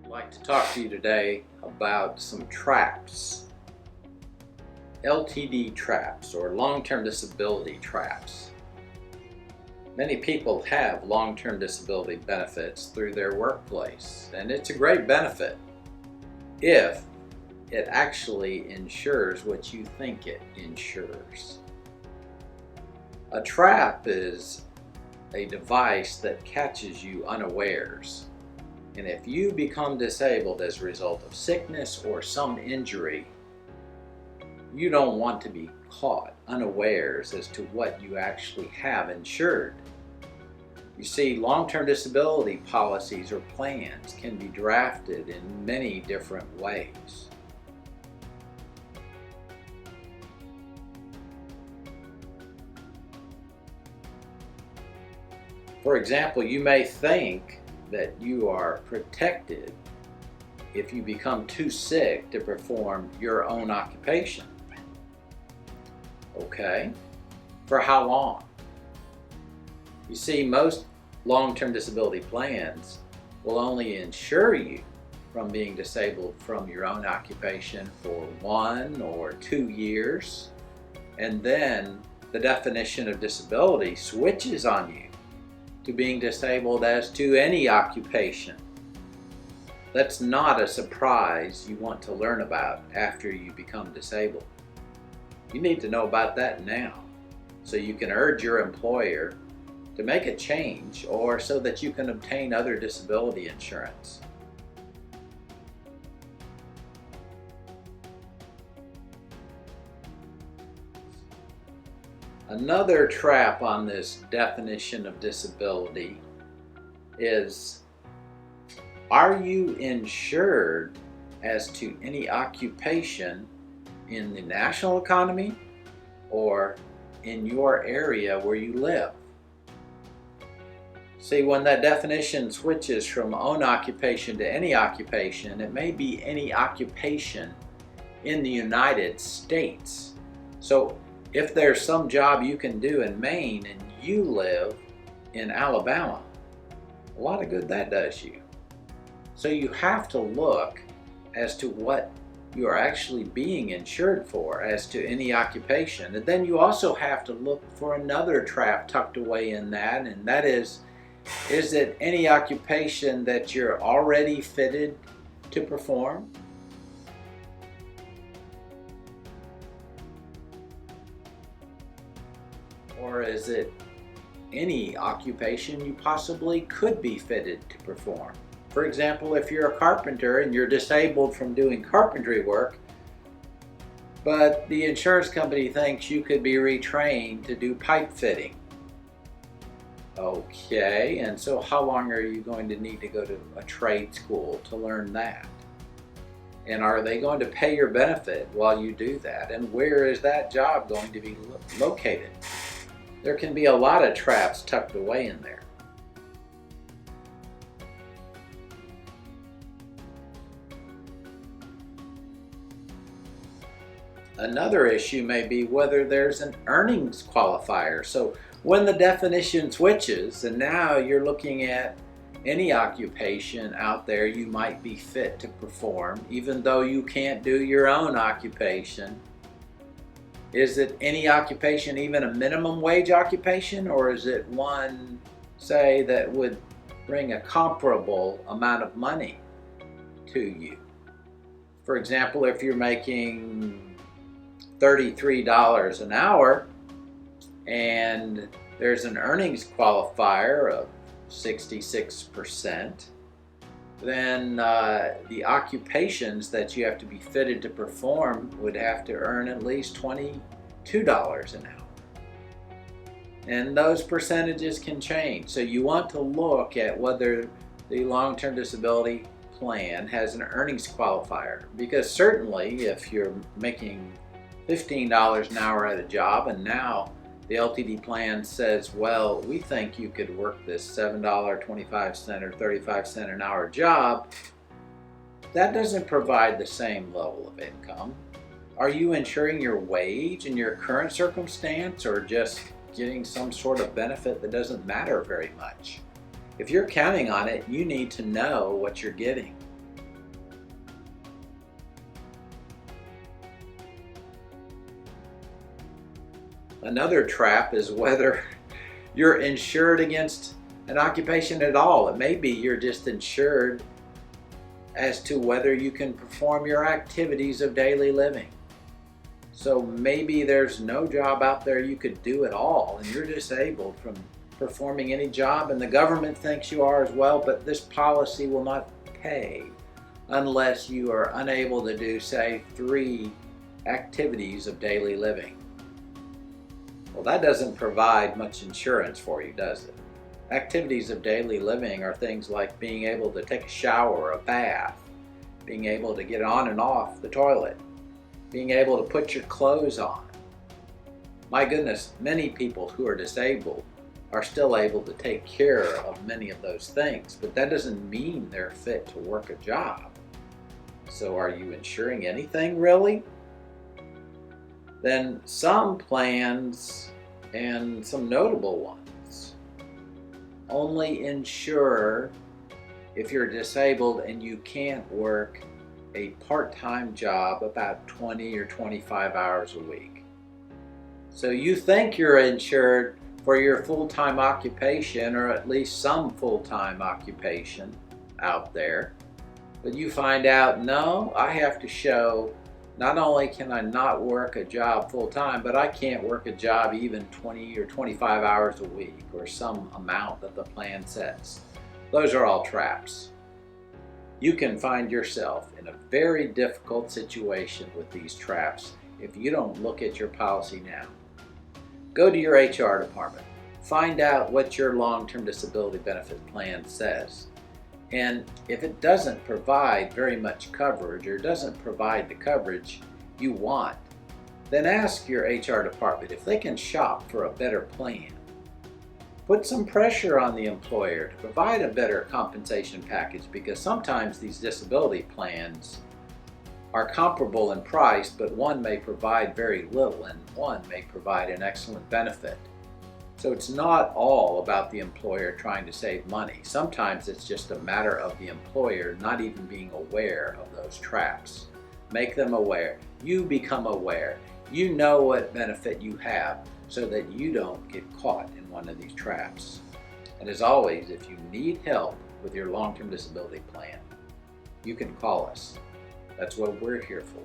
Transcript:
I'd like to talk to you today about some traps. LTD traps, or long-term disability traps. Many people have long-term disability benefits through their workplace, and it's a great benefit if it actually insures what you think it insures. A trap is a device that catches you unawares. And if you become disabled as a result of sickness or some injury, you don't want to be caught unawares as to what you actually have insured. You see, long-term disability policies or plans can be drafted in many different ways. For example, you may think that you are protected if you become too sick to perform your own occupation. Okay, for how long? You see, most long-term disability plans will only insure you from being disabled from your own occupation for 1 or 2 years, and then the definition of disability switches on you to being disabled as to any occupation. That's not a surprise you want to learn about after you become disabled. You need to know about that now so you can urge your employer to make a change, or so that you can obtain other disability insurance. Another trap on this definition of disability is, are you insured as to any occupation in the national economy or in your area where you live? See, when that definition switches from own occupation to any occupation, it may be any occupation in the United States. So if there's some job you can do in Maine and you live in Alabama, a lot of good that does you. So you have to look as to what you are actually being insured for as to any occupation. And then you also have to look for another trap tucked away in that, and that is it any occupation that you're already fitted to perform? Or is it any occupation you possibly could be fitted to perform? For example, if you're a carpenter and you're disabled from doing carpentry work, but the insurance company thinks you could be retrained to do pipe fitting. Okay, and so how long are you going to need to go to a trade school to learn that? And are they going to pay your benefit while you do that? And where is that job going to be located? There can be a lot of traps tucked away in there. Another issue may be whether there's an earnings qualifier. So when the definition switches and now you're looking at any occupation out there you might be fit to perform, even though you can't do your own occupation, is it any occupation even a minimum wage occupation, or is it one, say, that would bring a comparable amount of money to you? For example, if you're making $33 an hour and there's an earnings qualifier of 66%, then the occupations that you have to be fitted to perform would have to earn at least $22 an hour. And those percentages can change. So you want to look at whether the long-term disability plan has an earnings qualifier, because certainly if you're making $15 an hour at a job and now the LTD plan says, well, we think you could work this $7.25 or 35-cent an hour job, that doesn't provide the same level of income. Are you insuring your wage in your current circumstance, or just getting some sort of benefit that doesn't matter very much? If you're counting on it, you need to know what you're getting. Another trap is whether you're insured against an occupation at all. It may be you're just insured as to whether you can perform your activities of daily living. So maybe there's no job out there you could do at all, and you're disabled from performing any job, and the government thinks you are as well, but this policy will not pay unless you are unable to do, say, 3 activities of daily living. Well, that doesn't provide much insurance for you, does it? Activities of daily living are things like being able to take a shower, a bath, being able to get on and off the toilet, being able to put your clothes on. My goodness, many people who are disabled are still able to take care of many of those things, but that doesn't mean they're fit to work a job. So are you insuring anything really? Then some plans, and some notable ones, only insure if you're disabled and you can't work a part-time job about 20 or 25 hours a week. So you think you're insured for your full-time occupation, or at least some full-time occupation out there, but you find out, no, I have to show not only can I not work a job full-time, but I can't work a job even 20 or 25 hours a week, or some amount that the plan sets. Those are all traps. You can find yourself in a very difficult situation with these traps if you don't look at your policy now. Go to your HR department. Find out what your long-term disability benefit plan says. And if it doesn't provide very much coverage, or doesn't provide the coverage you want, then ask your HR department if they can shop for a better plan. Put some pressure on the employer to provide a better compensation package, because sometimes these disability plans are comparable in price, but one may provide very little and one may provide an excellent benefit. So it's not all about the employer trying to save money. Sometimes it's just a matter of the employer not even being aware of those traps. Make them aware. You become aware. You know what benefit you have so that you don't get caught in one of these traps. And as always, if you need help with your long-term disability plan, you can call us. That's what we're here for.